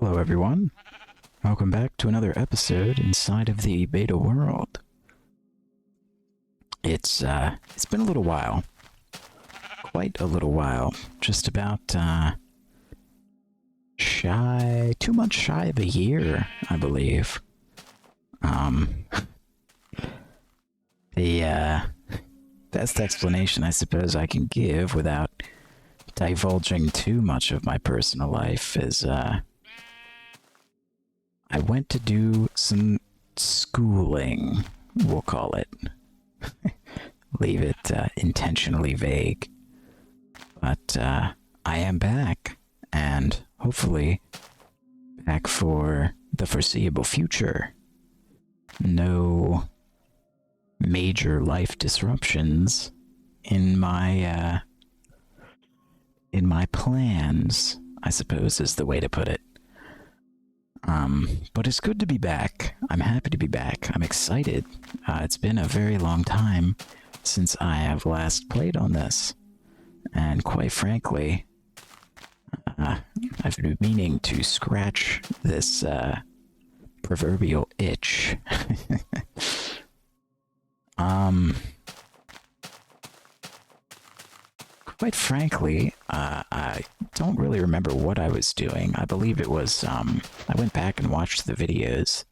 Hello everyone, welcome back to another episode inside of the beta world. It's been a little while, quite a little while, just about 2 months shy of a year, I believe. The best explanation I suppose I can give without divulging too much of my personal life is I went to do some schooling, we'll call it. Leave it intentionally vague. But I am back, and hopefully back for the foreseeable future. No major life disruptions in my plans, I suppose is the way to put it. But it's good to be back. I'm happy to be back. I'm excited. It's been a very long time since I have last played on this. And quite frankly, I've been meaning to scratch this proverbial itch. Quite frankly, I don't really remember what I was doing. I believe it was, I went back and watched the videos,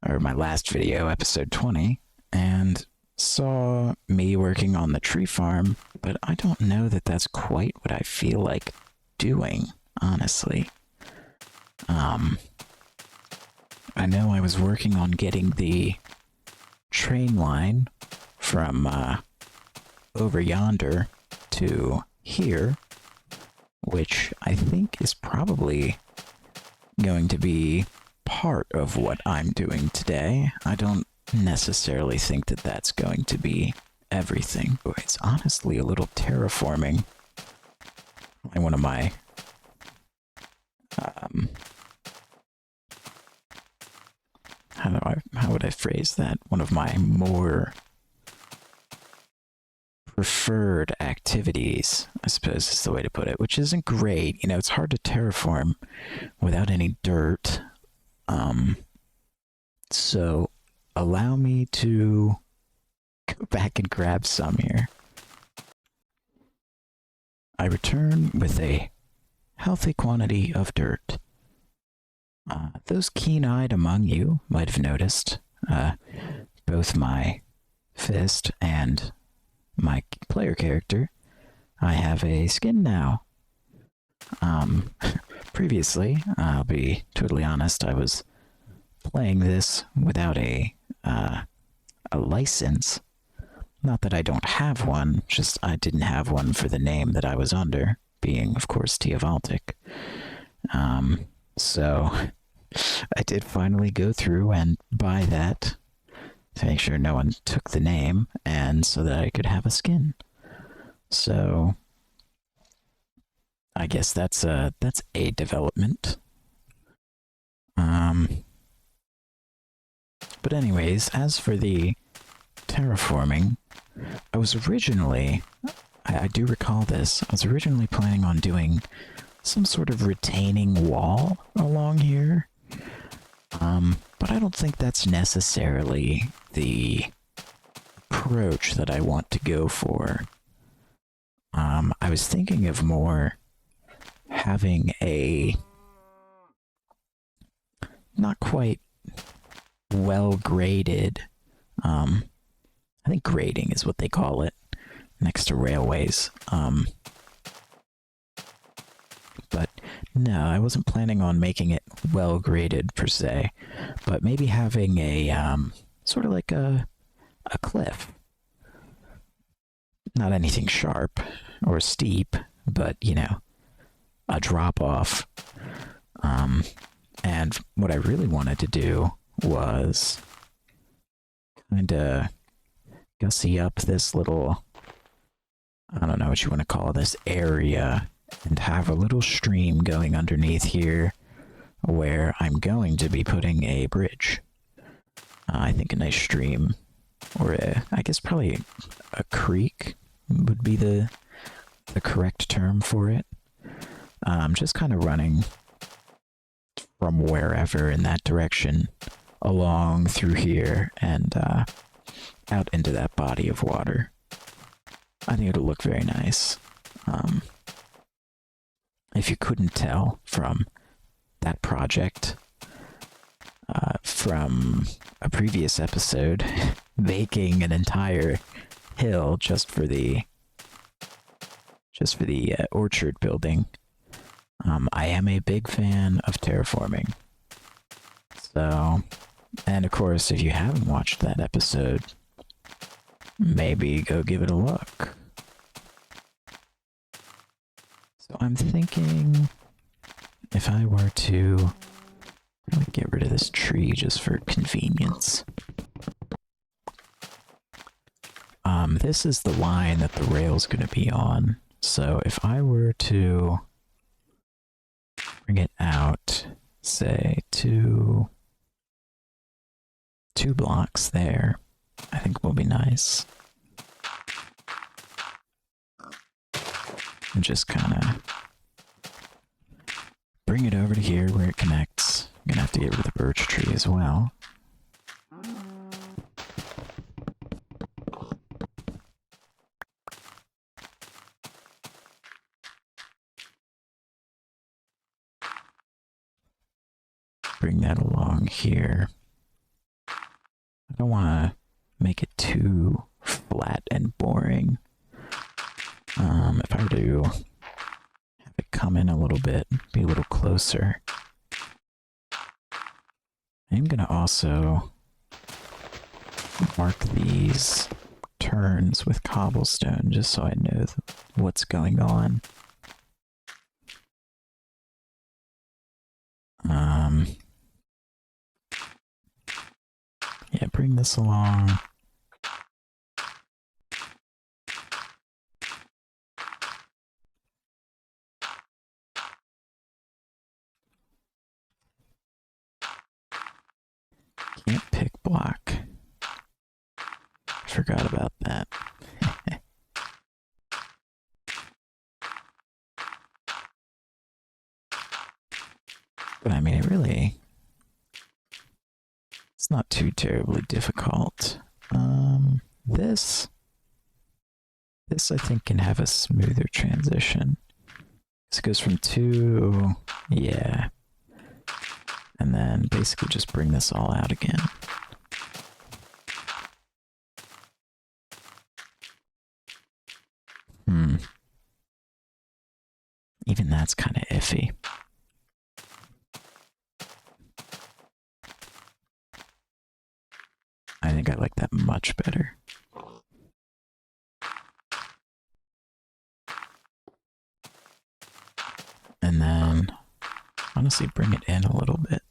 or my last video, episode 20, and saw me working on the tree farm, but I don't know that that's quite what I feel like doing, honestly. I know I was working on getting the train line from over yonder to here, which I think is probably going to be part of what I'm doing today. I don't necessarily think that that's going to be everything. It's honestly a little terraforming. One of my how would I phrase that? One of my more preferred activities, I suppose is the way to put it, which isn't great. You know, it's hard to terraform without any dirt. So allow me to go back and grab some here. I return with a healthy quantity of dirt. Those keen-eyed among you might have noticed both my fist and my player character. I have a skin now. Previously, I'll be totally honest, I was playing this without a license. Not that I don't have one, just I didn't have one for the name that I was under, being, of course, Tiavaltic. So I did finally go through and buy that to make sure no one took the name, and so that I could have a skin. So I guess that's a development. But anyways, as for the terraforming, I was originally, I do recall this, I was originally planning on doing some sort of retaining wall along here. But I don't think that's necessarily the approach that I want to go for. I was thinking of more having a not quite well-graded, I think grading is what they call it, next to railways. But no, I wasn't planning on making it well-graded per se, but maybe having a, sort of like a cliff. Not anything sharp or steep, but, you know, a drop-off. And what I really wanted to do was kind of gussy up this little, I don't know what you want to call this area, and have a little stream going underneath here where I'm going to be putting a bridge. I think a nice stream, or I guess probably a creek would be the correct term for it. Just kind of running from wherever in that direction along through here and out into that body of water. I think it'll look very nice. If you couldn't tell from that project, from a previous episode, making an entire hill just for the orchard building, I am a big fan of terraforming. So, and of course, if you haven't watched that episode, maybe go give it a look. So I'm thinking if I were to get rid of this tree just for convenience. This is the line that the rail's going to be on. So if I were to bring it out, say, to 2 blocks there, I think will be nice. And just kind of bring it over to here where it connects. I'm gonna have to get rid of the birch tree as well. Bring that along here. I don't want to make it too flat and boring. If I were to have it come in a little bit, be a little closer. I'm going to also mark these turns with cobblestone just so I know what's going on. Yeah, bring this along. Can't pick block. Forgot about that. But I mean, it's not too terribly difficult. This I think can have a smoother transition. This goes from 2, yeah. And then basically just bring this all out again. Even that's kind of iffy. I think I like that much better. And then, honestly, bring it in a little bit.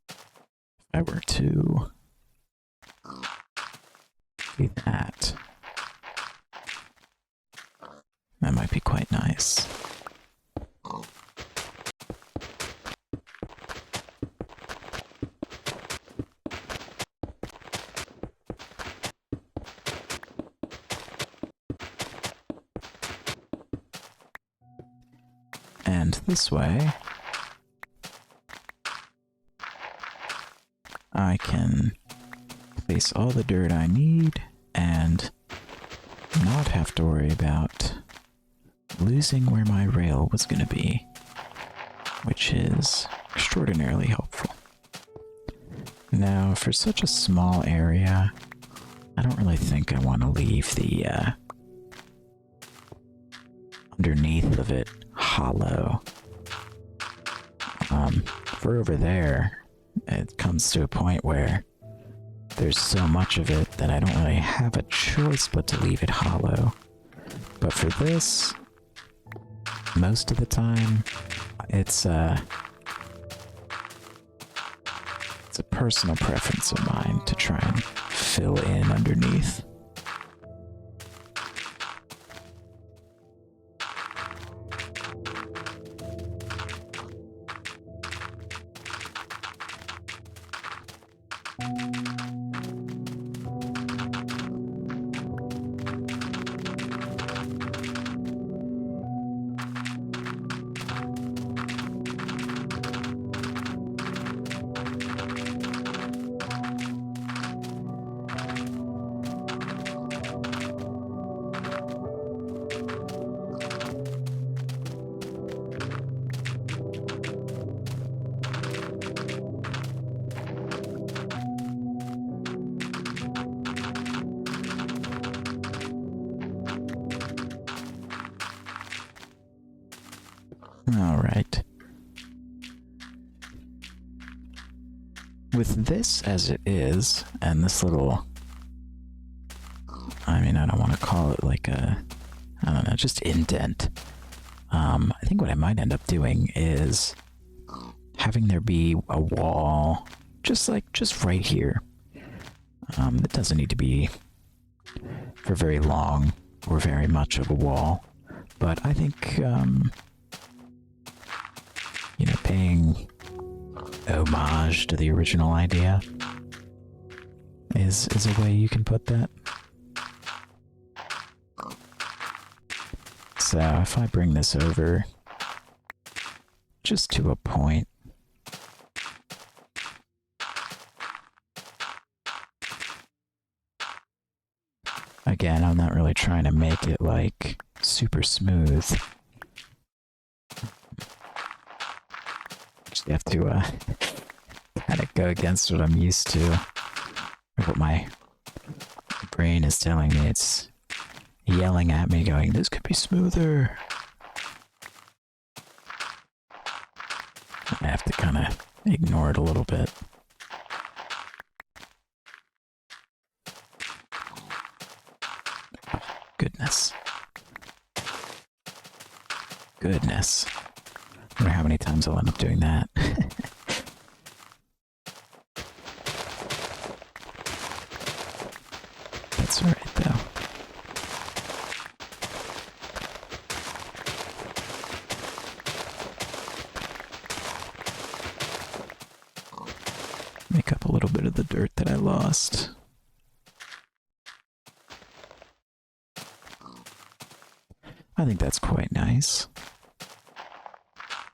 If I were to do that, that might be quite nice. And this way, I can place all the dirt I need and not have to worry about losing where my rail was going to be, which is extraordinarily helpful. Now, for such a small area, I don't really think I want to leave the underneath of it hollow. For over there, it comes to a point where there's so much of it that I don't really have a choice but to leave it hollow. But for this, most of the time, it's a personal preference of mine to try and fill in underneath. Alright. With this as it is, and this little... I mean, I don't want to call it like a... I don't know, just indent. I think what I might end up doing is having there be a wall, just right here. It doesn't need to be for very long or very much of a wall, but I think, you know, paying homage to the original idea is a way you can put that. So if I bring this over just to a point, again, I'm not really trying to make it like super smooth. Just have to kind of go against what I'm used to, or what my brain is telling me. It's yelling at me going, this could be smoother. I have to kind of ignore it a little bit. Goodness. Goodness. I wonder how many times I'll end up doing that. That's alright though. Make up a little bit of the dirt that I lost. I think that's quite nice.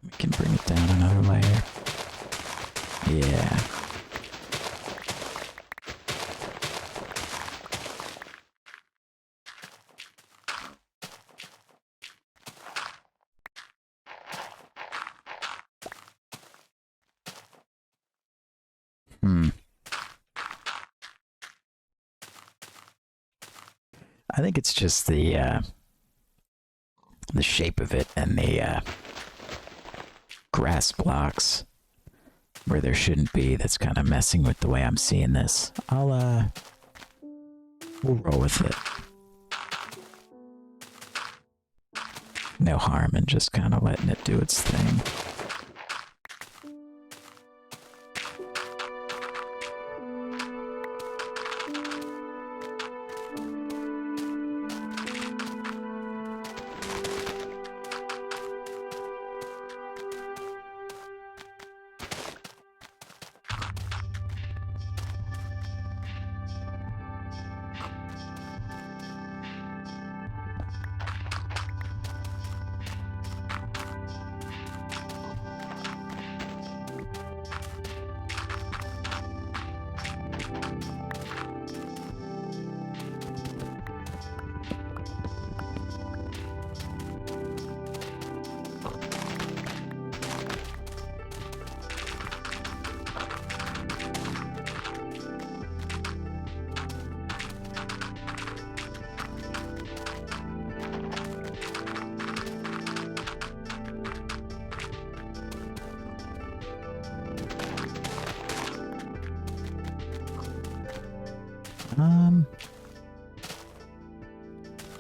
We can bring it down another layer. Yeah. I think it's just the shape of it and the grass blocks where there shouldn't be that's kind of messing with the way I'm seeing this. We'll roll with it. No harm in just kind of letting it do its thing.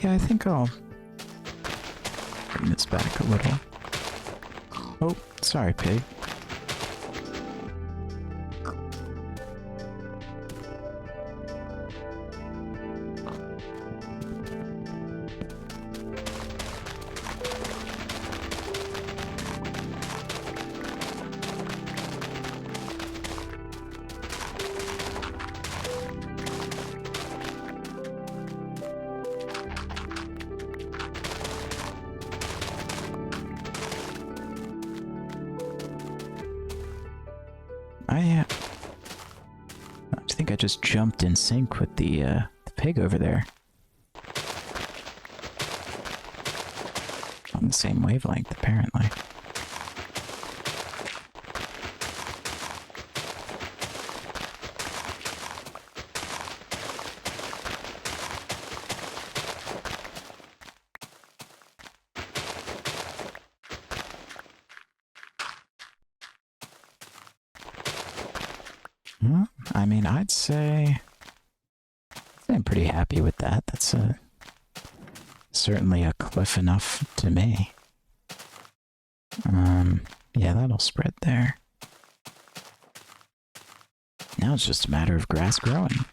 Yeah, I think I'll bring this back a little. Oh, sorry, pig. I think I just jumped in sync with the pig over there. On the same wavelength, apparently. I mean, I'd say I'm pretty happy with that. That's certainly a cliff enough to me. Yeah, that'll spread there. Now it's just a matter of grass growing.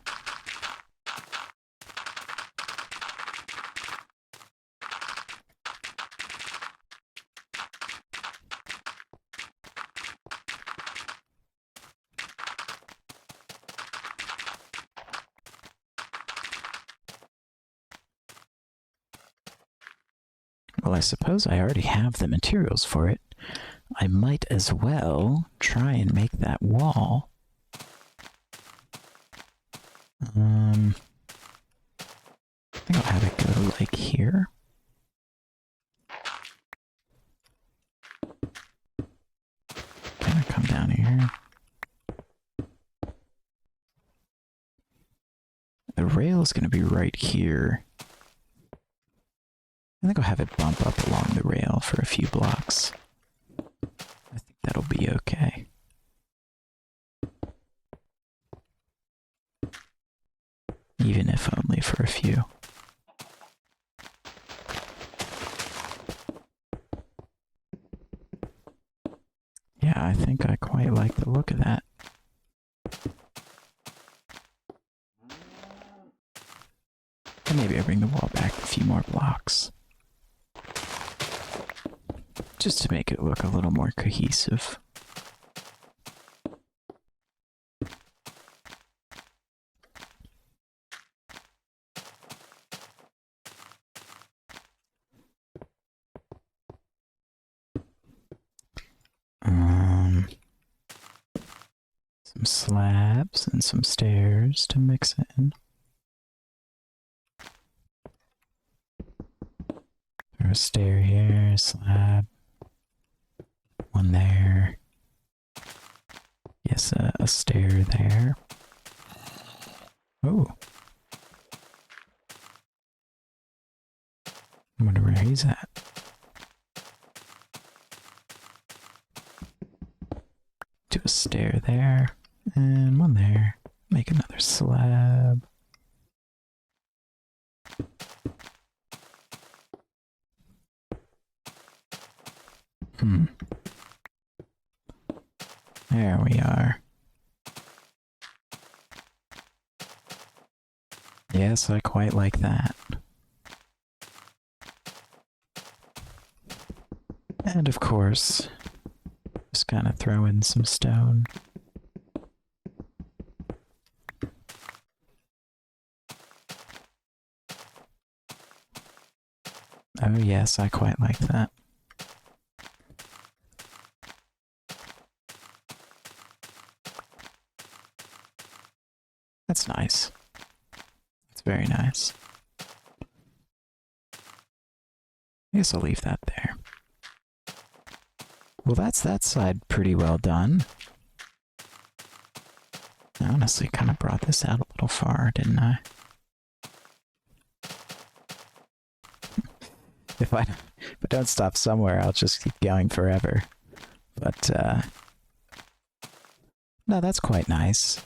Well, I suppose I already have the materials for it. I might as well try and make that wall. I think I'll have it go like here. Gonna come down here. The rail is gonna be right here. I think I'll have it bump up along the rail for a few blocks. I think that'll be okay. Even if only for a few. Yeah, I think I quite like the look of that. And maybe I bring the wall back a few more blocks. Just to make it look a little more cohesive. Some slabs and some stairs to mix in. Throw a stair here, a slab. One there. Yes, a stair there. Oh. I wonder where he's at. Do a stair there. And one there. Make another slab. There we are. Yes, I quite like that. And of course, just kind of throw in some stone. Oh yes, I quite like that. That's nice. It's very nice. I guess I'll leave that there. Well, that's that side pretty well done. I honestly kind of brought this out a little far, didn't I? If I don't stop somewhere, I'll just keep going forever. But, no, that's quite nice.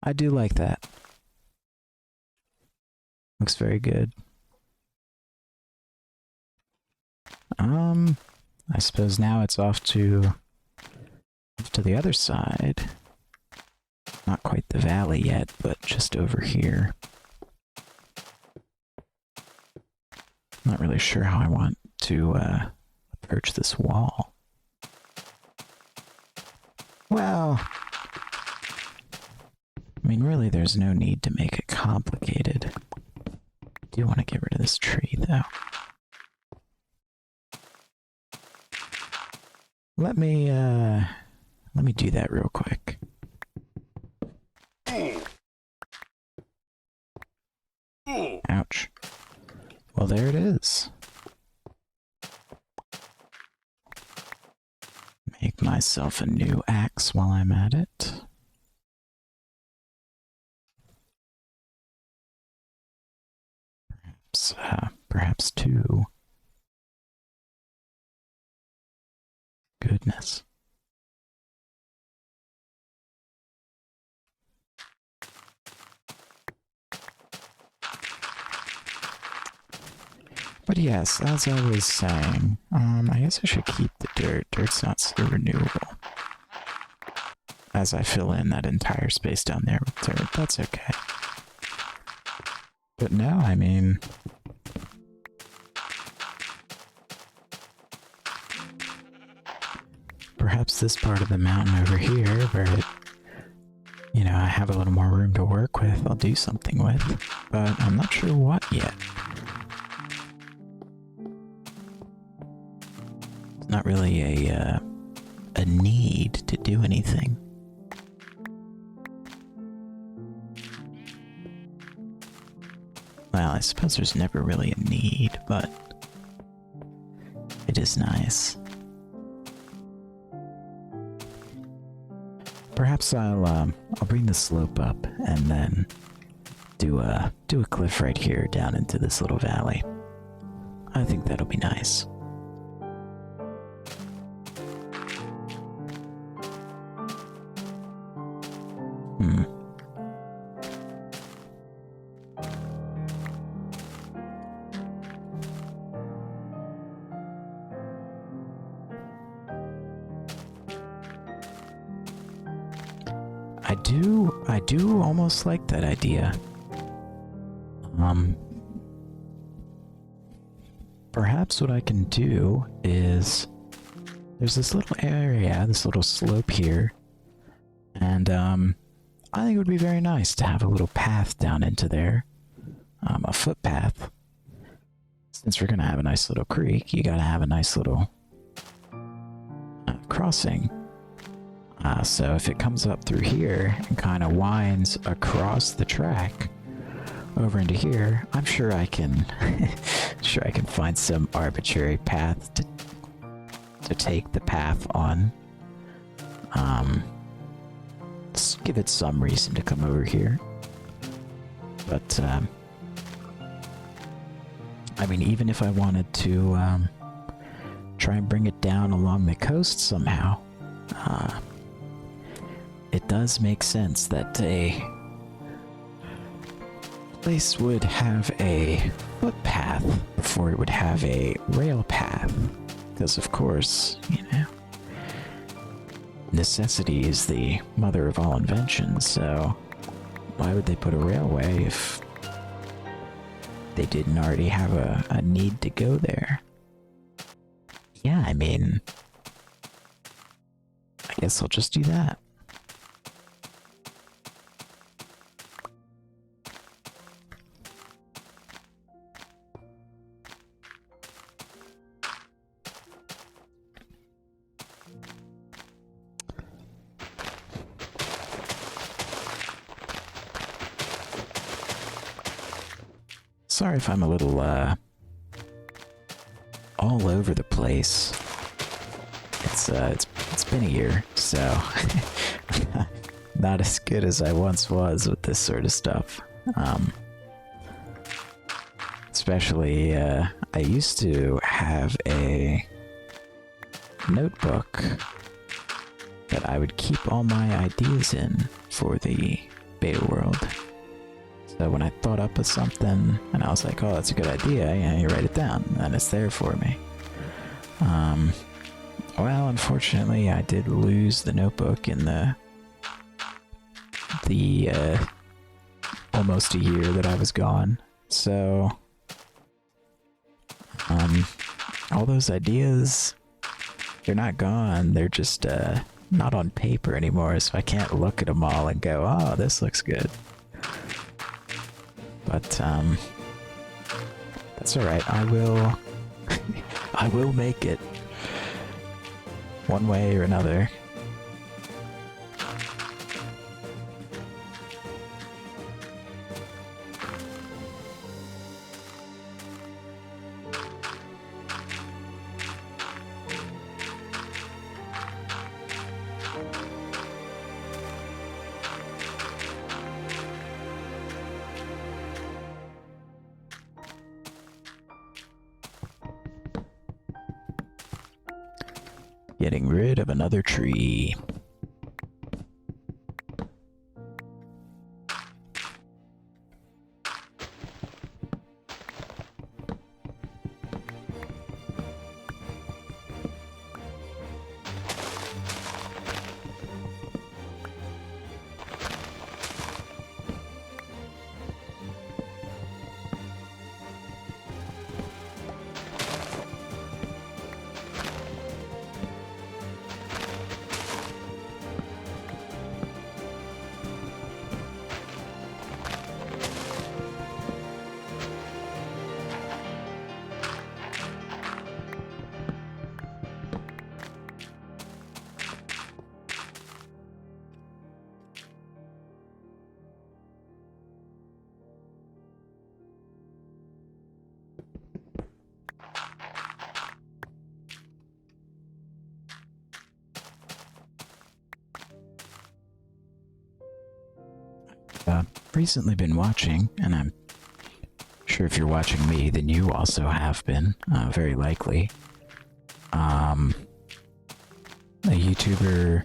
I do like that. Looks very good. I suppose now it's off to the other side. Not quite the valley yet, but just over here. Not really sure how I want to approach this wall. Well, I mean, really, there's no need to make it complicated. I do want to get rid of this tree, though. Let me do that real quick. Ouch. Well, there it is. Make myself a new axe while I'm at it. Perhaps two. Goodness. But yes, as I was saying, I guess I should keep the dirt. Dirt's not so renewable. As I fill in that entire space down there with dirt, that's okay. But no, I mean... perhaps this part of the mountain over here, where it, you know, I have a little more room to work with, I'll do something with. But I'm not sure what yet. It's not really a need to do anything. Well, I suppose there's never really a need, but it is nice. Perhaps I'll bring the slope up and then do a cliff right here down into this little valley. I think that'll be nice. I do almost like that idea. Perhaps what I can do is, there's this little area, this little slope here, and I think it would be very nice to have a little path down into there, a footpath. Since we're gonna have a nice little creek, you gotta have a nice little crossing. So if it comes up through here and kind of winds across the track over into here, I'm sure I can find some arbitrary path to take the path on. Let's give it some reason to come over here. But I mean, even if I wanted to try and bring it down along the coast somehow, it does make sense that a place would have a footpath before it would have a rail path. Because of course, you know, necessity is the mother of all inventions, so why would they put a railway if they didn't already have a need to go there? Yeah, I mean, I guess I'll just do that. Sorry if I'm a little, all over the place. It's been a year, so not as good as I once was with this sort of stuff. Especially, I used to have a notebook that I would keep all my ideas in for the beta world. So when I thought up of something and I was like, oh, that's a good idea, you know, you write it down and it's there for me. Well, unfortunately, I did lose the notebook in the almost a year that I was gone. So, all those ideas, they're not gone. They're just not on paper anymore, so I can't look at them all and go, oh, this looks good. But, that's alright, I will... I will make it. One way or another. Getting rid of another tree. recently been watching, and I'm sure if you're watching me, then you also have been, very likely. A YouTuber,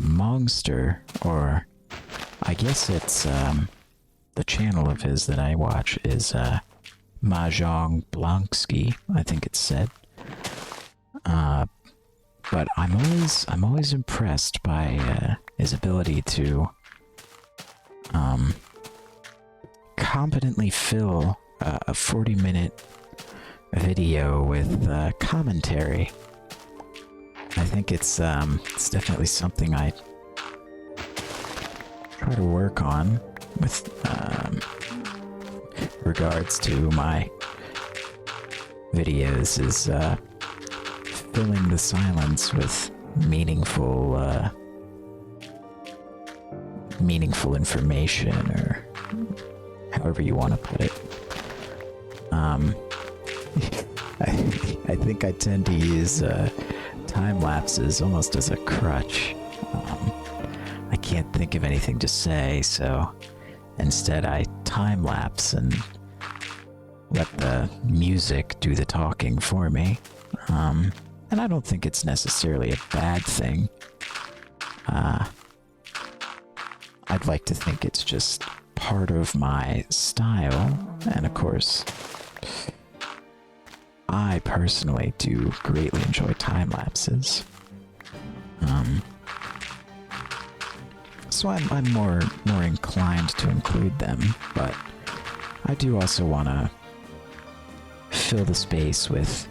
Mongster, or I guess it's the channel of his that I watch is Mahjong Blankski, I think it's said. But I'm always impressed by his ability to competently fill a 40-minute video with commentary. I think it's definitely something I try to work on with regards to my videos, is filling the silence with meaningful information, or however you want to put it. I think I tend to use time lapses almost as a crutch. I can't think of anything to say, so instead I time lapse and let the music do the talking for me. And I don't think it's necessarily a bad thing. I'd like to think it's just part of my style, and of course, I personally do greatly enjoy time lapses. So I'm more inclined to include them, but I do also want to fill the space with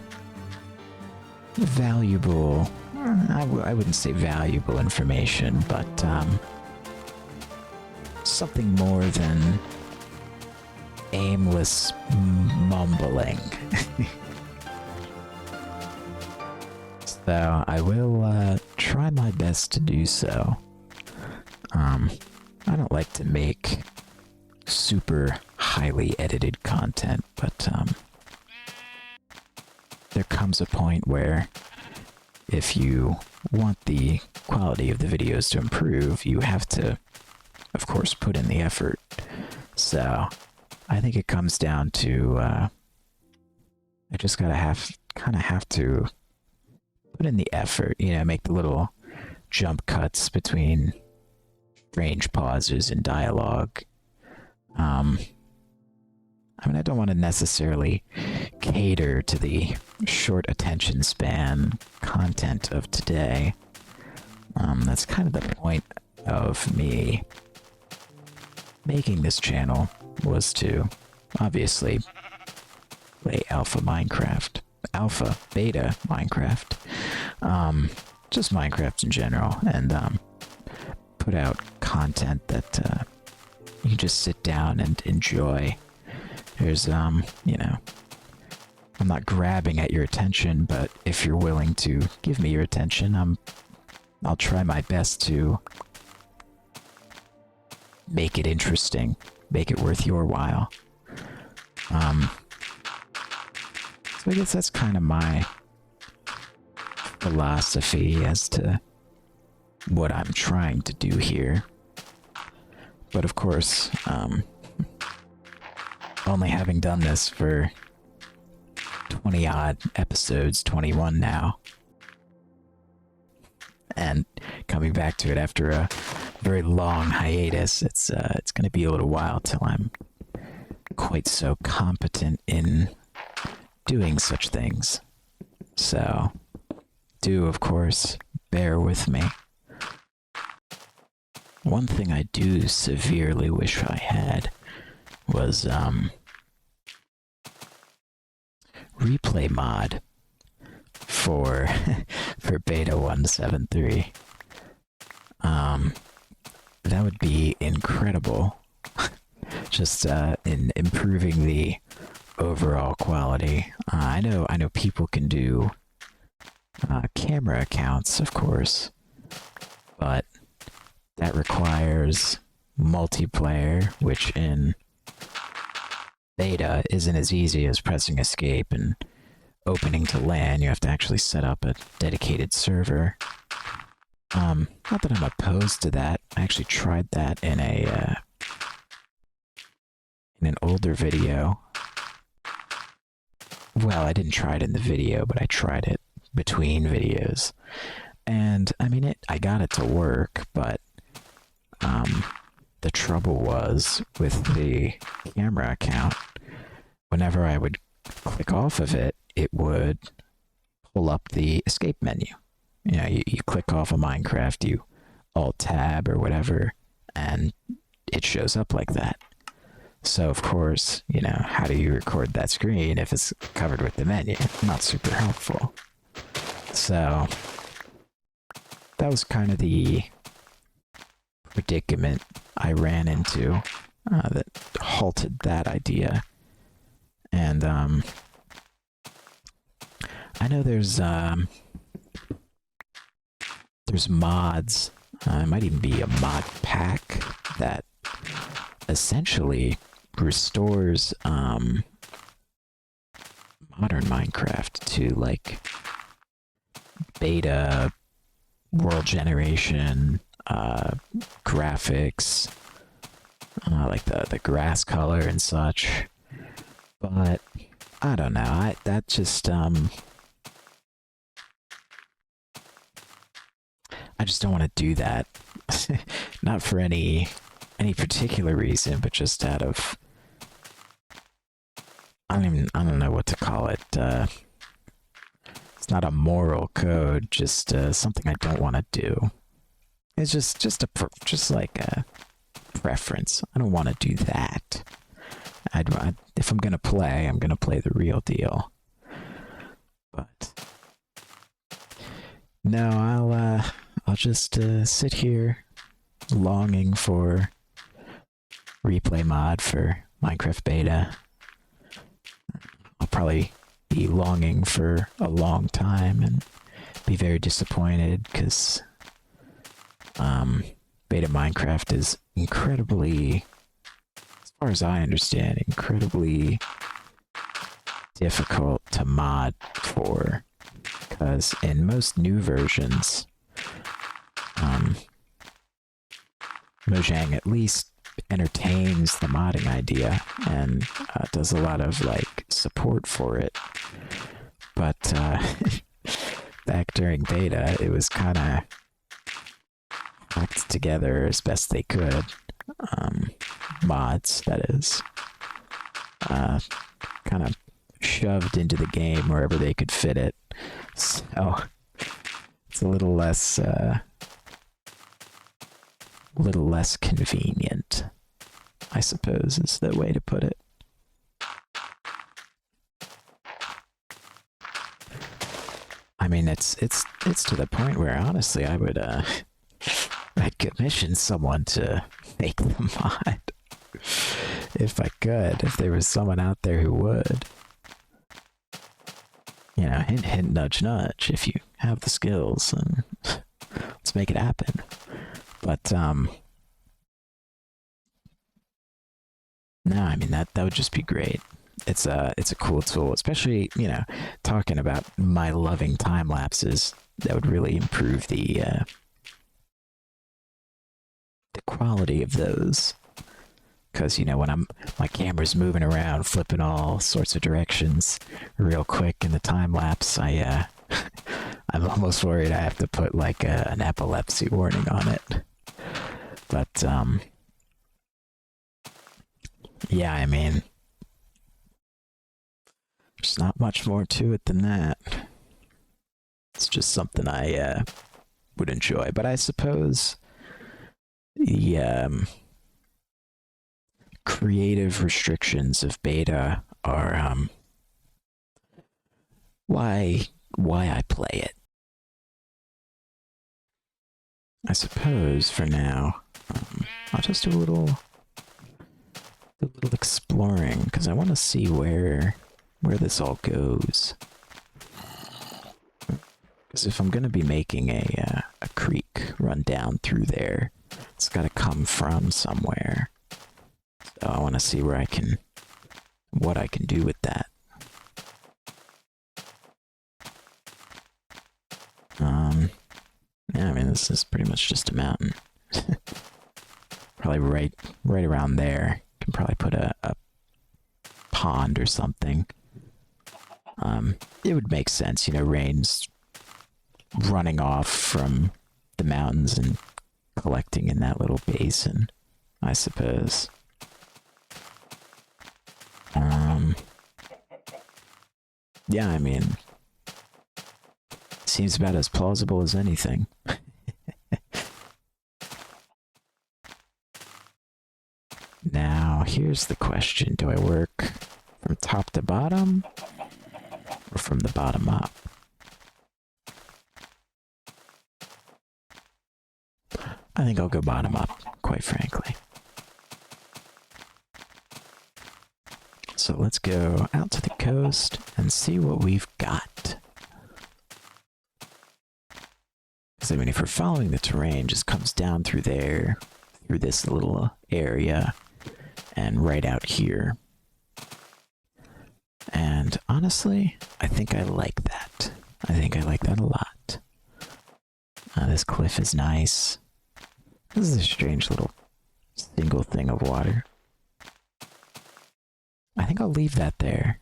valuable, I wouldn't say valuable information, but something more than aimless mumbling. So I will try my best to do so. I don't like to make super highly edited content, but there comes a point where if you want the quality of the videos to improve, you have to, of course, put in the effort. So I think it comes down to I just gotta have to put in the effort, make the little jump cuts between strange pauses in dialogue. I mean, I don't want to necessarily cater to the short attention span content of today. That's kind of the point of me making this channel, was to obviously play alpha beta Minecraft, just Minecraft in general, and put out content that you can just sit down and enjoy. There's I'm not grabbing at your attention, but if you're willing to give me your attention, I'll try my best to make it interesting, make it worth your while. So I guess that's kind of my philosophy as to what I'm trying to do here. But of course, only having done this for 20 odd episodes, 21 now, and coming back to it after a very long hiatus, it's going to be a little while till I'm quite so competent in doing such things. So do, of course, bear with me. One thing I do severely wish I had was replay mod for for beta 1.7.3. That would be incredible. Just in improving the overall quality. I know people can do camera accounts, of course, but that requires multiplayer, which in beta isn't as easy as pressing escape and opening to LAN. You have to actually set up a dedicated server. Not that I'm opposed to that, I actually tried that in an older video. Well, I didn't try it in the video, but I tried it between videos. And I mean, I got it to work, but the trouble was with the camera account, whenever I would click off of it, it would pull up the escape menu. You know, you click off of Minecraft, you alt tab or whatever, and it shows up like that. So of course, you know, how do you record that screen if it's covered with the menu? Not super helpful. So that was kind of the predicament I ran into that halted that idea. And I know there's mods. It might even be a mod pack that essentially restores modern Minecraft to like beta world generation graphics, like the grass color and such. But I don't know. That just I just don't want to do that. Not for any particular reason, but just out of I don't know what to call it. It's not a moral code, just something I don't want to do. It's just like a preference. I don't want to do that. If I'm gonna play, I'm gonna play the real deal. But no, I'll just sit here longing for replay mod for Minecraft beta. I'll probably be longing for a long time and be very disappointed because beta Minecraft is incredibly, as far as I understand, incredibly difficult to mod for, because in most new versions, Mojang at least entertains the modding idea and does a lot of like support for it. But back during beta, it was kind of hacked together as best they could. Mods, that is. Kind of shoved into the game wherever they could fit it. So it's a little less convenient, I suppose, is the way to put it. I mean, it's to the point where honestly, I would I'd commission someone to make the mod if I could. If there was someone out there who would, you know, hint, hint, nudge, nudge. If you have the skills, and let's make it happen. But no, I mean that would just be great. It's a cool tool, especially, you know, talking about my loving time lapses. That would really improve the quality of those. Because, you know, when my camera's moving around, flipping all sorts of directions real quick in the time lapse, I'm almost worried I have to put like an epilepsy warning on it. But yeah, I mean, there's not much more to it than that. It's just something I would enjoy. But I suppose the creative restrictions of beta are why I play it. I suppose for now, I'll just do a little exploring because I want to see where this all goes. Because if I'm going to be making a creek run down through there, it's got to come from somewhere. So I want to see what I can do with that. Yeah, I mean, this is pretty much just a mountain. Probably right around there. Can probably put a pond or something. It would make sense, you know, rain's running off from the mountains and collecting in that little basin, I suppose. Yeah, I mean, seems about as plausible as anything. Now, here's the question. Do I work from top to bottom or from the bottom up? I think I'll go bottom up, quite frankly. So let's go out to the coast and see what we've got. Because, I mean, if we're following the terrain, just comes down through there, through this little area, and right out here. And honestly, I think I like that. I think I like that a lot. This cliff is nice. This is a strange little single thing of water. I think I'll leave that there.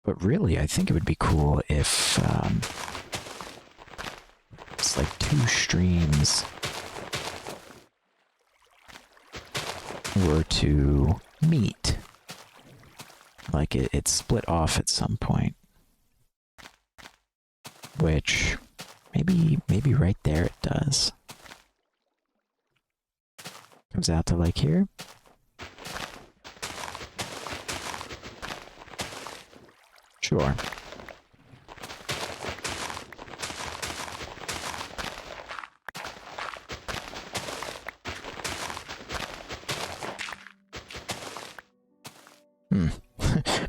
But really, I think it would be cool if it's like two streams were to meet. Like it split off at some point. Which maybe right there it does. Comes out to like here. Sure.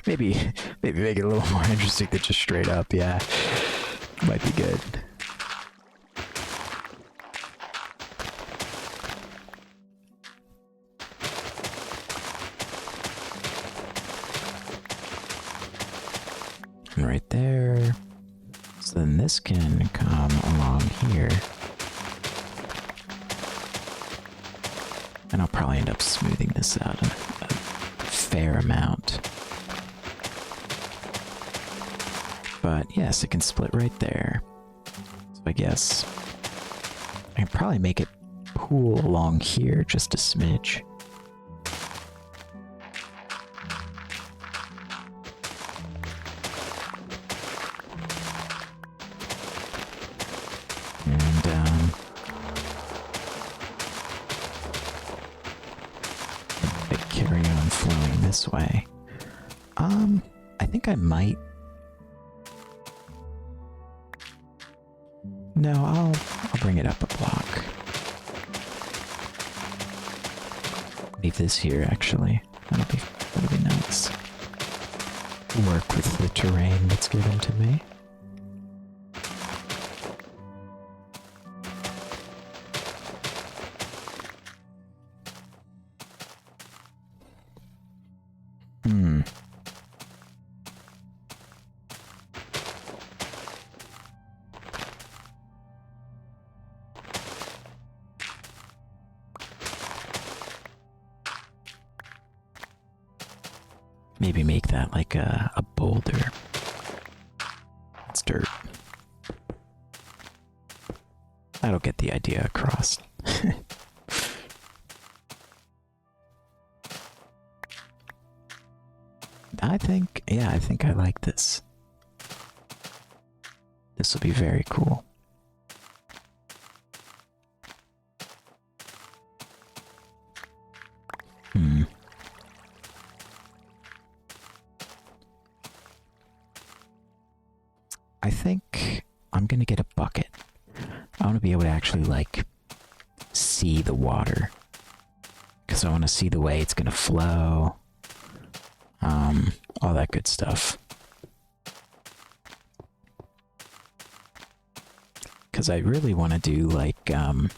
maybe make it a little more interesting than just straight up, yeah. Might be good. And right there. So then this can come along here. And I'll probably end up smoothing this out a fair amount. But yes, it can split right there. So I guess I can probably make it pool along here just a smidge. And carry on flowing this way. I think I might. No, I'll bring it up a block. Leave this here, actually. That'll be nice. Work with the terrain that's given to me. Maybe make that like a boulder. It's dirt. That'll get the idea across. I think I like this. This will be very cool. I think I'm gonna get a bucket. I want to be able to actually, like, see the water. Because I want to see the way it's gonna flow. All that good stuff. Because I really want to do, like, I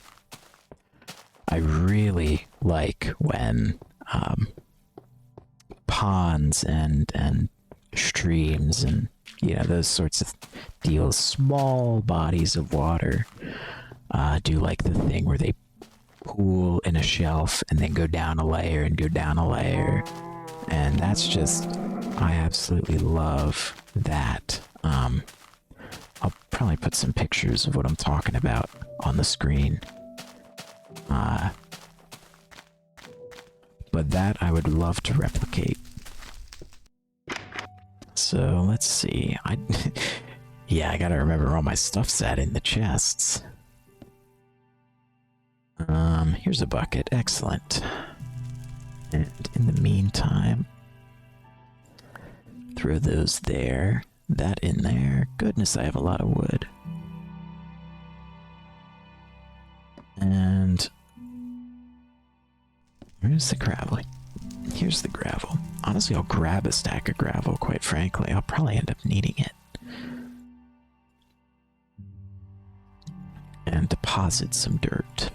really like when, ponds and streams and you know, those sorts of deals. Small bodies of water do like the thing where they pool in a shelf and then go down a layer and go down a layer. And that's just, I absolutely love that. I'll probably put some pictures of what I'm talking about on the screen. But that I would love to replicate. So let's see. Yeah, I gotta remember where all my stuff's at in the chests. Here's a bucket. Excellent. And in the meantime, throw those there. That in there. Goodness, I have a lot of wood. And where's the gravel? Here's the gravel. Honestly, I'll grab a stack of gravel, quite frankly. I'll probably end up needing it. And deposit some dirt.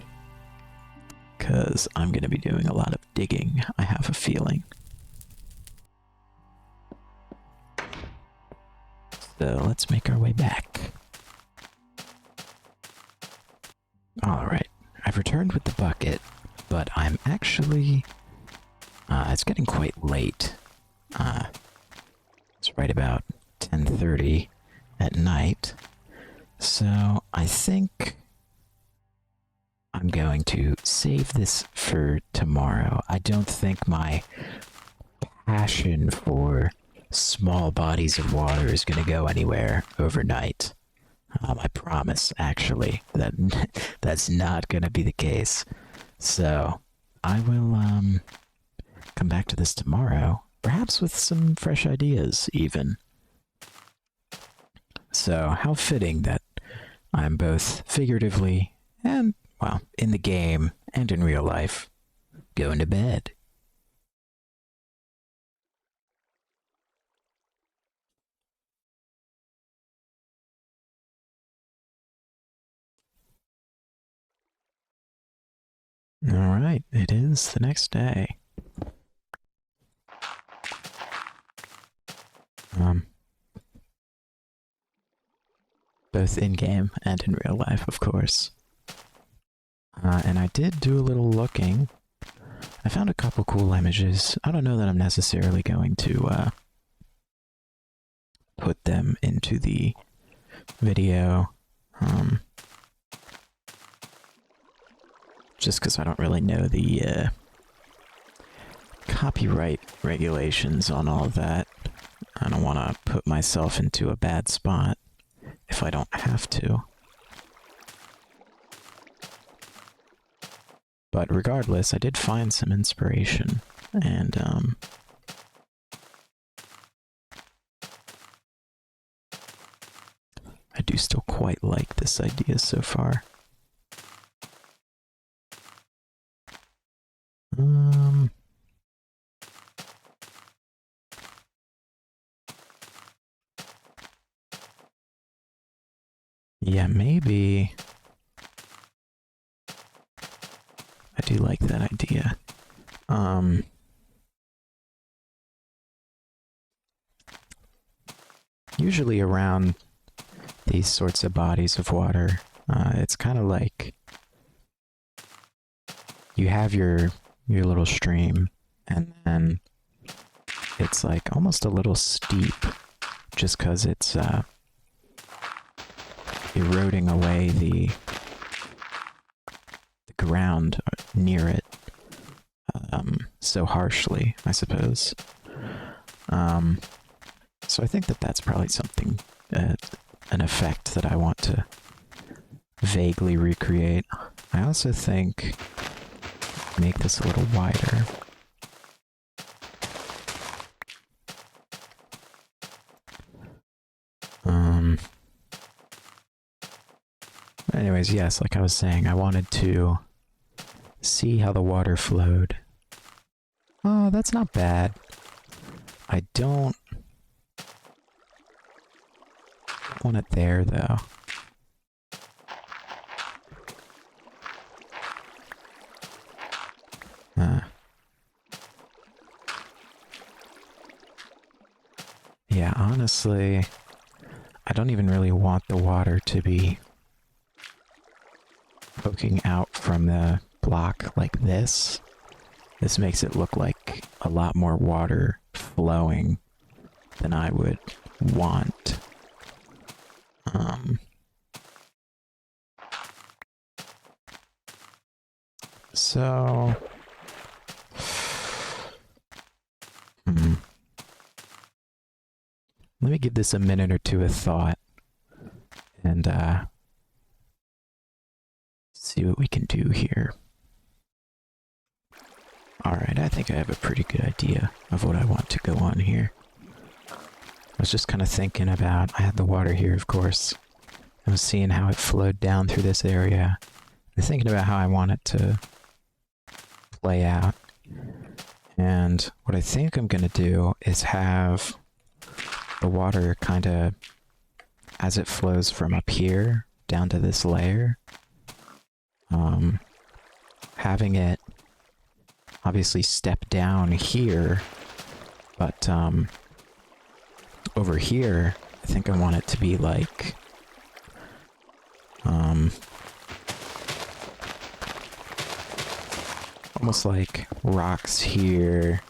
Because I'm going to be doing a lot of digging, I have a feeling. So let's make our way back. Alright, I've returned with the bucket, but I'm actually... it's getting quite late. It's right about 10:30 at night. So I think I'm going to save this for tomorrow. I don't think my passion for small bodies of water is going to go anywhere overnight. I promise, actually, that that's not going to be the case. So I will come back to this tomorrow, perhaps with some fresh ideas, even. So how fitting that I'm both figuratively and, well, in the game and in real life, going to bed. Alright, it is the next day. Both in-game and in real life, of course. And I did do a little looking. I found a couple cool images. I don't know that I'm necessarily going to put them into the video. Just because I don't really know the copyright regulations on all of that. I don't want to put myself into a bad spot if I don't have to. But regardless, I did find some inspiration, and I do still quite like this idea so far. Yeah, maybe. I do like that idea. Usually around these sorts of bodies of water, it's kind of like you have your little stream, and then it's like almost a little steep, just because it's eroding away the ground near it so harshly, I suppose. So I think that that's probably something, an effect that I want to vaguely recreate. I also think make this a little wider. Anyways, yes, like I was saying, I wanted to see how the water flowed. Oh, that's not bad. I don't want it there, though. Yeah, honestly, I don't even really want the water to be poking out from the block like this. This makes it look like a lot more water flowing than I would want. So... Let me give this a minute or two of thought and see what we can do here. Alright, I think I have a pretty good idea of what I want to go on here. I was just kind of thinking about, I had the water here, of course. I was seeing how it flowed down through this area. I'm thinking about how I want it to play out. And what I think I'm going to do is have the water kind of, as it flows from up here down to this layer, having it obviously step down here, but over here, I think I want it to be like, almost like rocks here,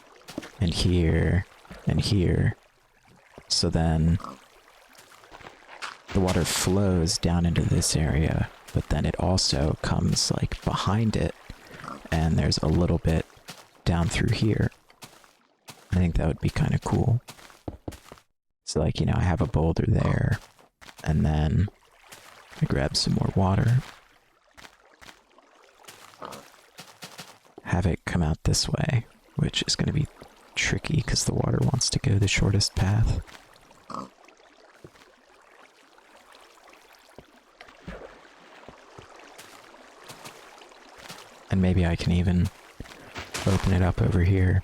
and here, and here. So then the water flows down into this area, but then it also comes like behind it, and there's a little bit down through here. I think that would be kind of cool. So like, you know, I have a boulder there, and then I grab some more water. Have it come out this way, which is going to be tricky because the water wants to go the shortest path. And maybe I can even open it up over here.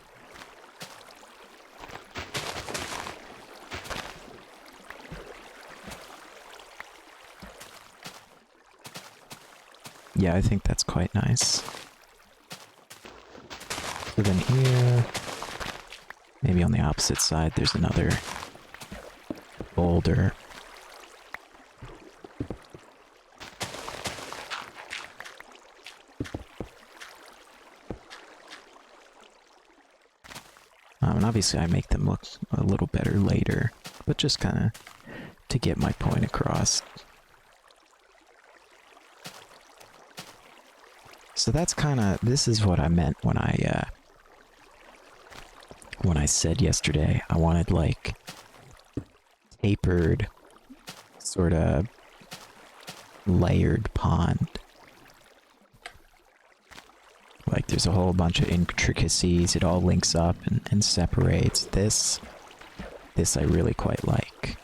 Yeah, I think that's quite nice. So then here, maybe on the opposite side, there's another boulder. And obviously I make them look a little better later, but just kind of to get my point across. So that's kind of, this is what I meant when I said yesterday I wanted like tapered, sort of layered pond. Like there's a whole bunch of intricacies, it all links up and separates. This I really quite like.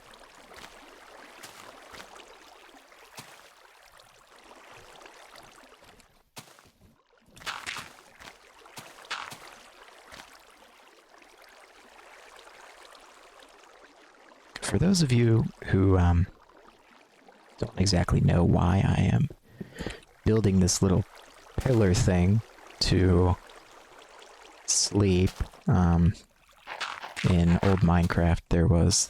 For those of you who don't exactly know why I am building this little pillar thing to sleep, in old Minecraft there was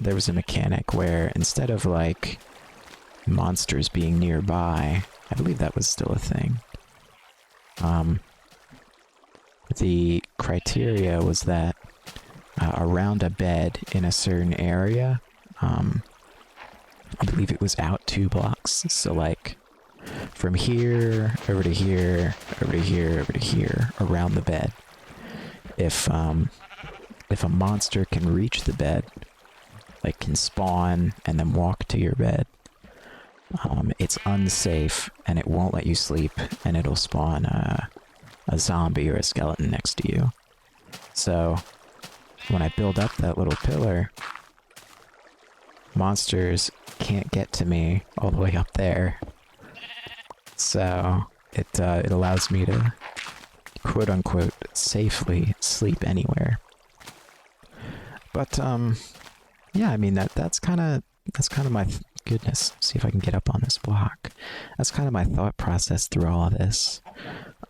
there was a mechanic where instead of like monsters being nearby, I believe that was still a thing, the criteria was that around a bed in a certain area, I believe it was out 2 blocks, so like from here over to here, over to here, over to here, around the bed. If a monster can reach the bed, like can spawn and then walk to your bed, it's unsafe and it won't let you sleep, and it'll spawn a zombie or a skeleton next to you. So when I build up that little pillar, monsters can't get to me all the way up there. So it allows me to quote unquote safely sleep anywhere. But yeah, I mean that's kind of my goodness. See if I can get up on this block. That's kind of my thought process through all of this.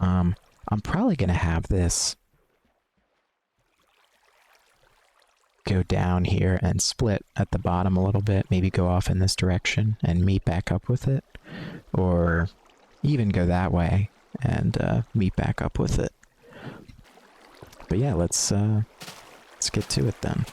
I'm probably gonna have this go down here and split at the bottom a little bit, maybe go off in this direction and meet back up with it, or even go that way and meet back up with it. But yeah, let's get to it then.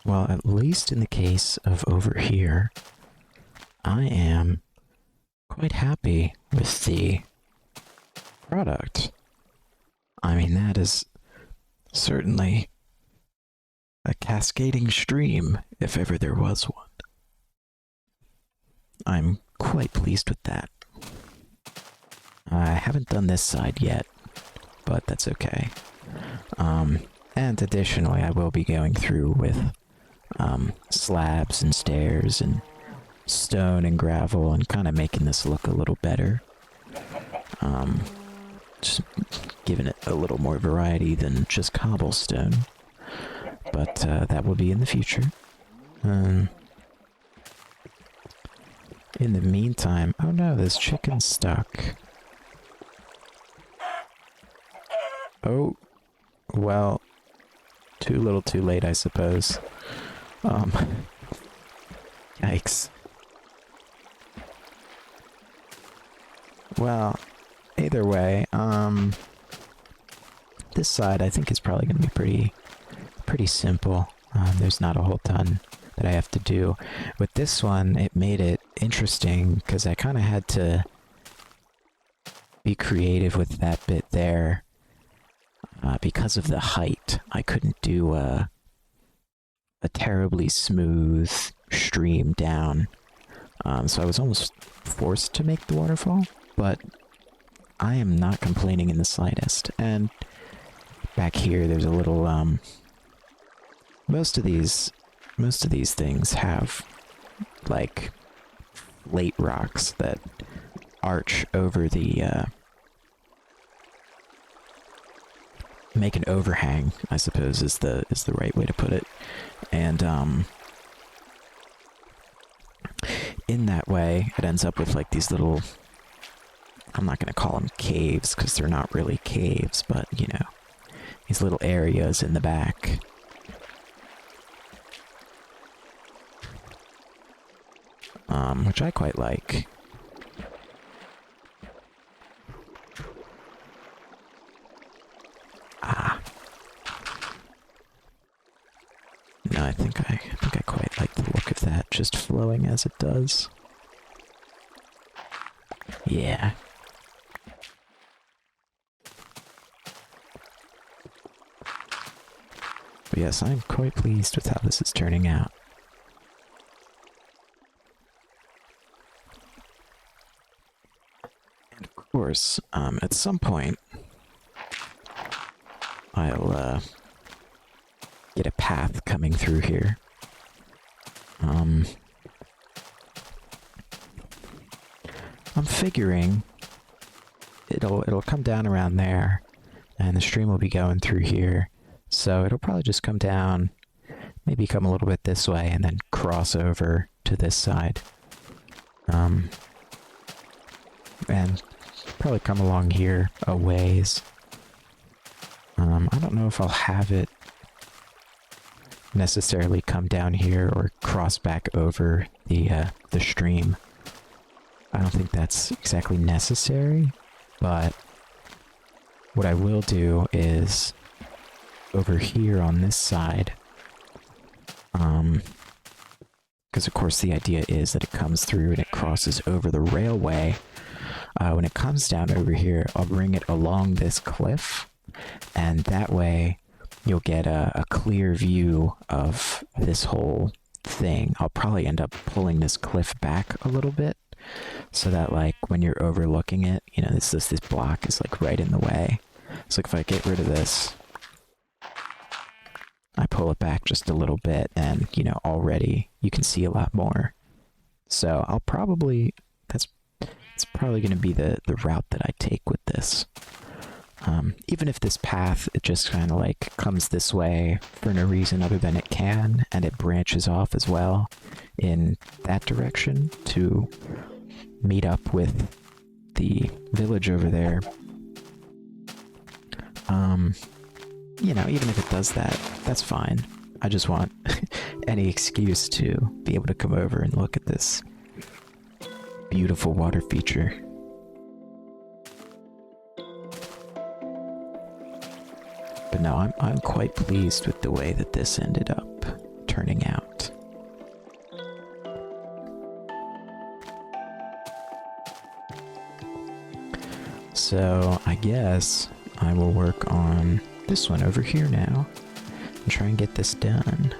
Well, at least in the case of over here, I am quite happy with the product. I mean, that is certainly a cascading stream, if ever there was one. I'm quite pleased with that. I haven't done this side yet, but that's okay. And additionally, I will be going through with slabs and stairs and stone and gravel and kind of making this look a little better. Just giving it a little more variety than just cobblestone. But that will be in the future. In the meantime, oh no, this chicken's stuck. Oh, well, too little too late, I suppose. Yikes. Well, either way, this side I think is probably going to be pretty simple. There's not a whole ton that I have to do. With this one, it made it interesting because I kind of had to be creative with that bit there. Because of the height, I couldn't do a terribly smooth stream down. So I was almost forced to make the waterfall, but I am not complaining in the slightest. And back here, there's a little, most of these things have, like, late rocks that arch over the, make an overhang, I suppose is the right way to put it. And in that way, it ends up with like these little, I'm not going to call them caves because they're not really caves, but you know, these little areas in the back. Which I quite like. No, I think I quite like the look of that, just flowing as it does. Yeah. But yes, I'm quite pleased with how this is turning out. And of course, at some point, I'll, get a path coming through here. I'm figuring it'll come down around there, and the stream will be going through here. So it'll probably just come down, maybe come a little bit this way, and then cross over to this side. And probably come along here a ways. I don't know if I'll have it necessarily come down here or cross back over the stream. I don't think that's exactly necessary, but what I will do is over here on this side, because of course the idea is that it comes through and it crosses over the railway. When it comes down over here, I'll bring it along this cliff, and that way you'll get a clear view of this whole thing. I'll probably end up pulling this cliff back a little bit, so that like when you're overlooking it, you know, this block is like right in the way. So if I get rid of this, I pull it back just a little bit, and you know, already you can see a lot more. So I'll probably, it's probably going to be the route that I take with this. Even if this path, it just kind of like comes this way for no reason other than it can, and it branches off as well in that direction to meet up with the village over there. You know, even if it does that, that's fine. I just want any excuse to be able to come over and look at this beautiful water feature. But no, I'm quite pleased with the way that this ended up turning out. So I guess I will work on this one over here now and try and get this done.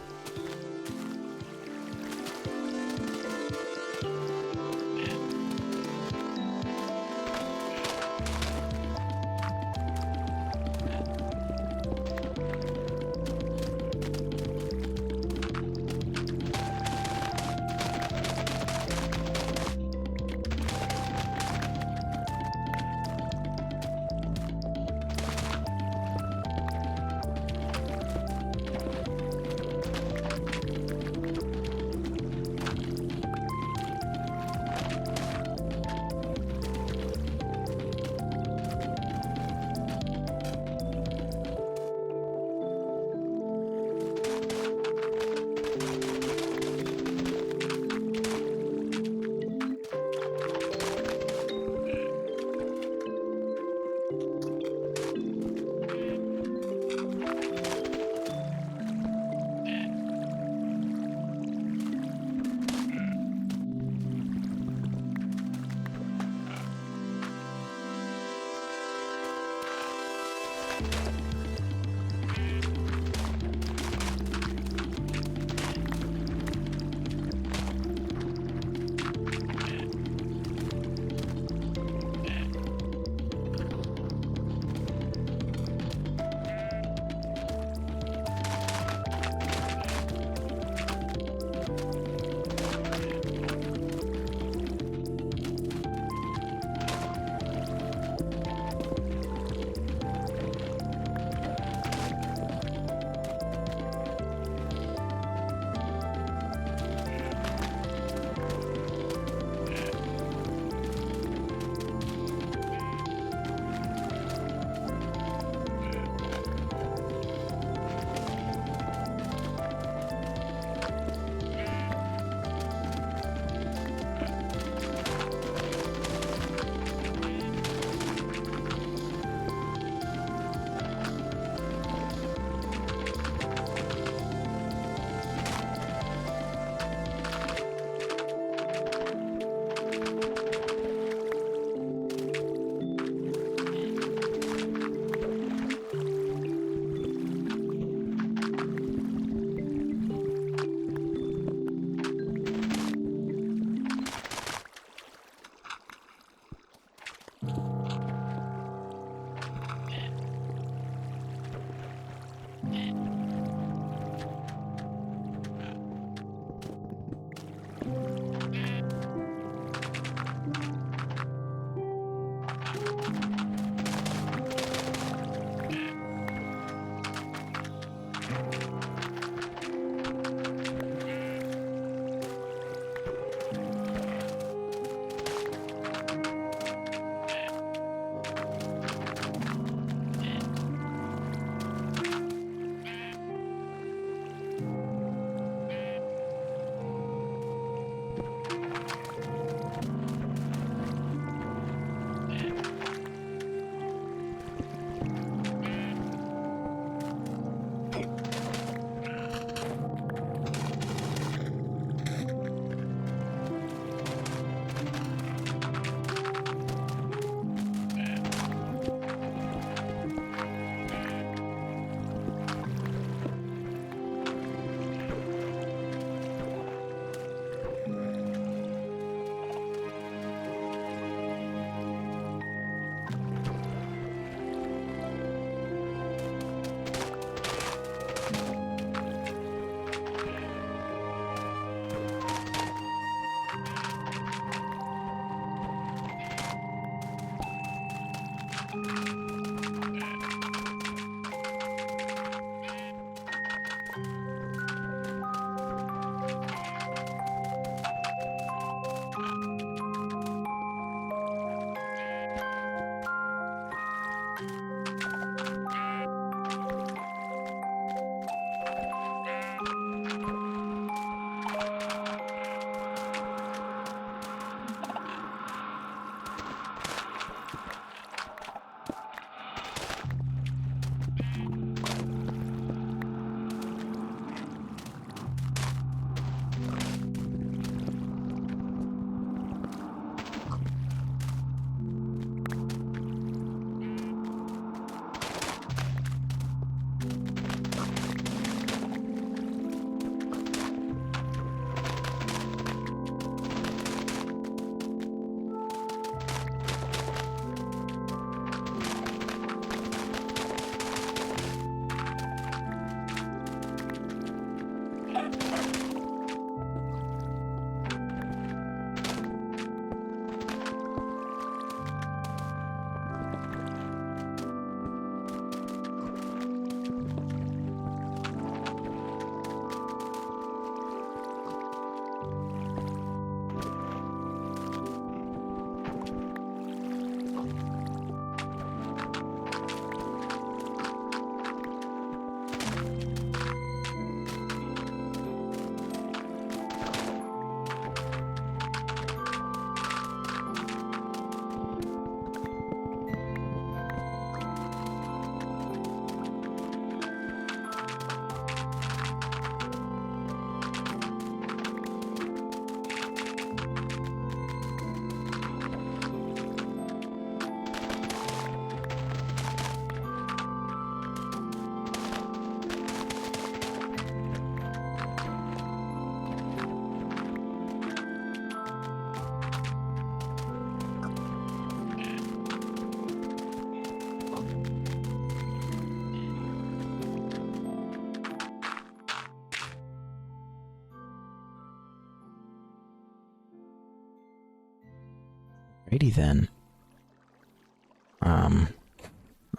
Alrighty then.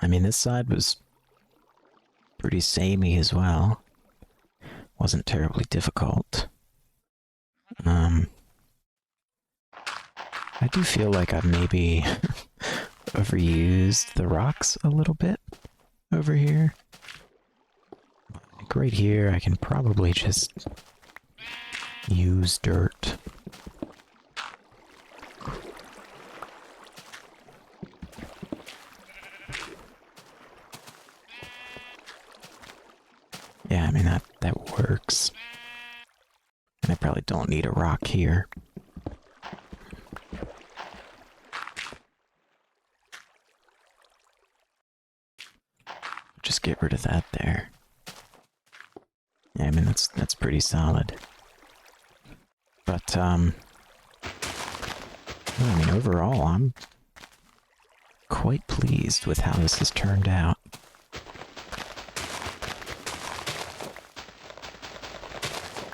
I mean, this side was pretty samey as well. Wasn't terribly difficult. I do feel like I've maybe overused the rocks a little bit over here. Like right here, I can probably just use dirt. Yeah, I mean, that works. And I probably don't need a rock here. Just get rid of that there. Yeah, I mean, that's pretty solid. But, I mean, overall, I'm quite pleased with how this has turned out.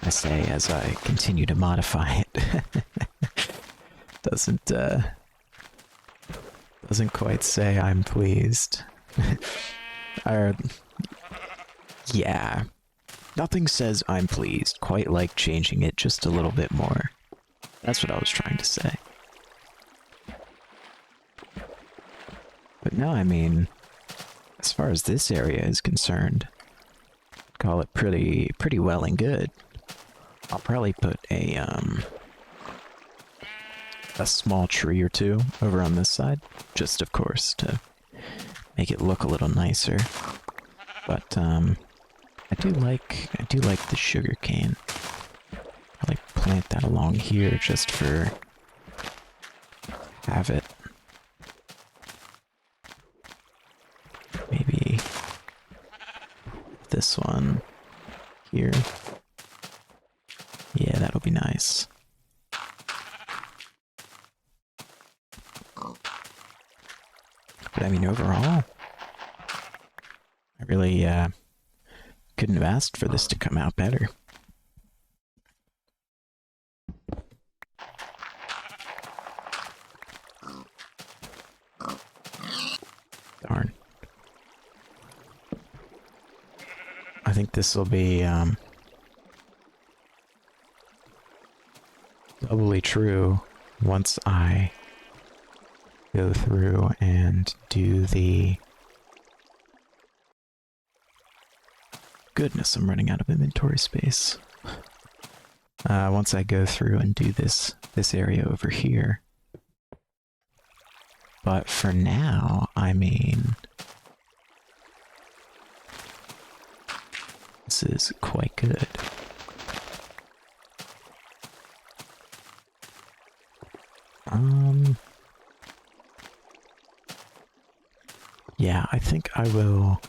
I say as I continue to modify it. Doesn't quite say I'm pleased. Yeah. Nothing says I'm pleased quite like changing it just a little bit more. That's what I was trying to say. But no, I mean, as far as this area is concerned, I'd call it pretty well and good. I'll probably put a small tree or two over on this side, just of course to make it look a little nicer. But I do like the sugar cane. Probably plant that along here just for have it. Maybe this one here. Yeah, that'll be nice. But I mean, overall, I really couldn't have asked for this to come out better. Darn. I think this will be doubly true once I go through and do the... Goodness, I'm running out of inventory space. Once I go through and do this area over here. But for now, I mean, this is quite good. Yeah, I think I will,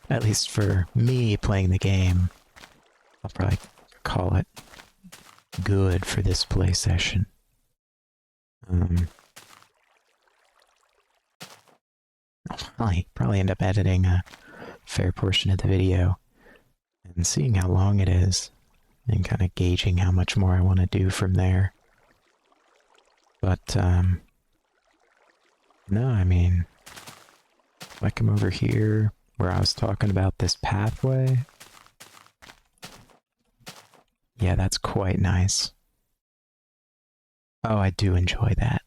at least for me playing the game, I'll probably call it good for this play session. I'll probably end up editing a fair portion of the video and seeing how long it is and kind of gauging how much more I want to do from there. But, no, I mean, if I come over here where I was talking about this pathway, yeah, that's quite nice. Oh, I do enjoy that.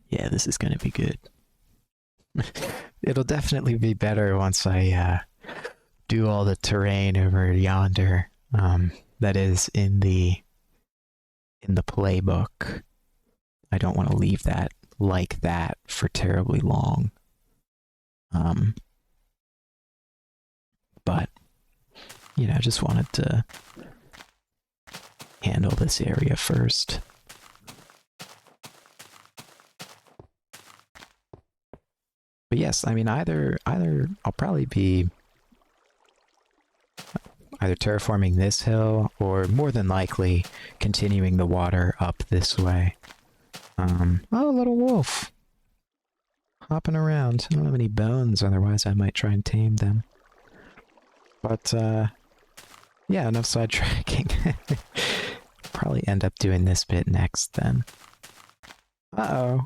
Yeah, this is gonna be good. It'll definitely be better once I do all the terrain over yonder. That is in the playbook. I don't want to leave that like that for terribly long. But you know, I just wanted to handle this area first. But yes, I mean, either I'll probably be either terraforming this hill or more than likely continuing the water up this way. Oh, little wolf. Hopping around. I don't have any bones, otherwise I might try and tame them. But, Yeah, enough sidetracking. Probably end up doing this bit next then. Uh-oh.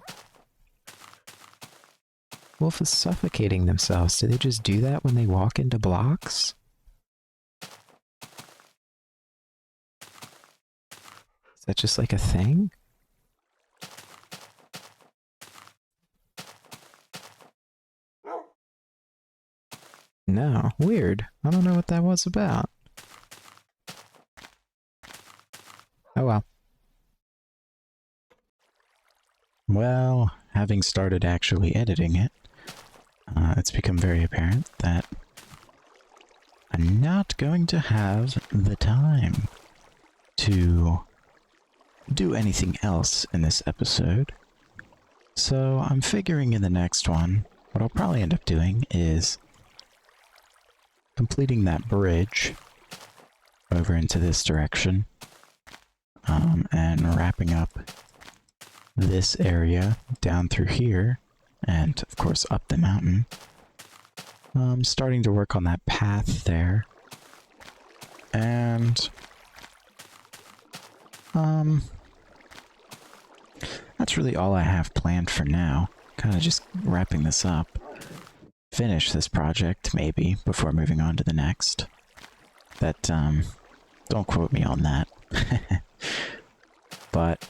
Wolf is suffocating themselves. Do they just do that when they walk into blocks? Is that just like a thing? No, weird. I don't know what that was about. Oh well. Well, having started actually editing it, it's become very apparent that I'm not going to have the time to do anything else in this episode. So I'm figuring in the next one, what I'll probably end up doing is completing that bridge over into this direction, and wrapping up this area down through here, and of course up the mountain. I'm starting to work on that path there, and that's really all I have planned for now. Kind of just wrapping this up. Finish this project, maybe, before moving on to the next. That, don't quote me on that. But,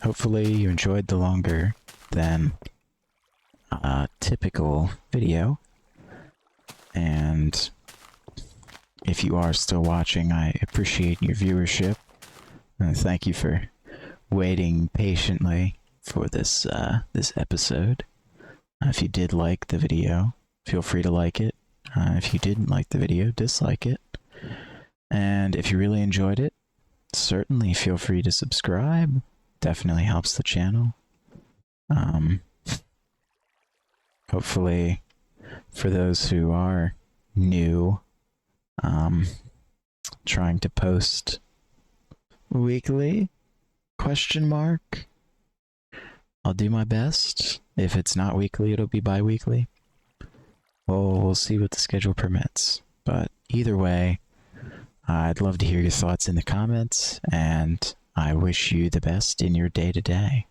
hopefully you enjoyed the longer than typical video. And if you are still watching, I appreciate your viewership. And thank you for waiting patiently for this this episode. If you did like the video, feel free to like it. If you didn't like the video, dislike it. And if you really enjoyed it, certainly feel free to subscribe. Definitely helps the channel. Hopefully, for those who are new, trying to post weekly? Question mark? I'll do my best. If it's not weekly, it'll be bi-weekly. Well, we'll see what the schedule permits. But either way, I'd love to hear your thoughts in the comments, and I wish you the best in your day-to-day.